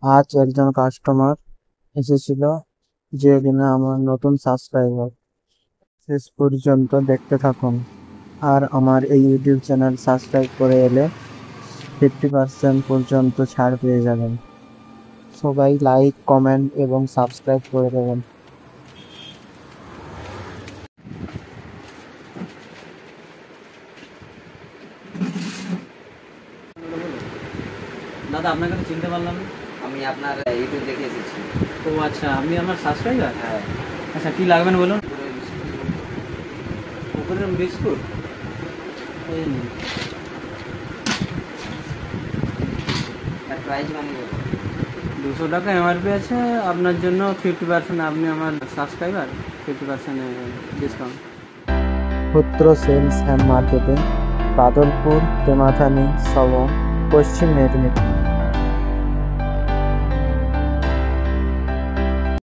আজ একজন কাস্টমার এসেছিল, যে কিনা আমার নতুন সাবস্ক্রাইবার। শেষ পর্যন্ত দেখতে থাকুন, আর আমার এই ইউটিউব চ্যানেল সাবস্ক্রাইব করে এলে 50% পর্যন্ত ছাড় পেয়ে যাবেন। সবাই লাইক, কমেন্ট এবং সাবস্ক্রাইব করে দেবেন। দাদা, আপনাকে তো চিনতে পারলাম না। আমি আপনার ইউটিউব দেখে এসেছি। ও আচ্ছা, আপনি আমার সাবস্ক্রাইবার? হ্যাঁ। আচ্ছা, কি লাগবেন বলুন। পুরো উপরের বিস্কুট এই নিন। তার প্রাইস মানে বলুন। 200 টাকা এমআরপি আছে, আপনার জন্য 50%, আপনি আমার সাবস্ক্রাইবার, 50% ডিসকাউন্ট। ক্ষুদ্র sales and marketing, Badalpur, Temathani, Sabang, Paschim Medinipur.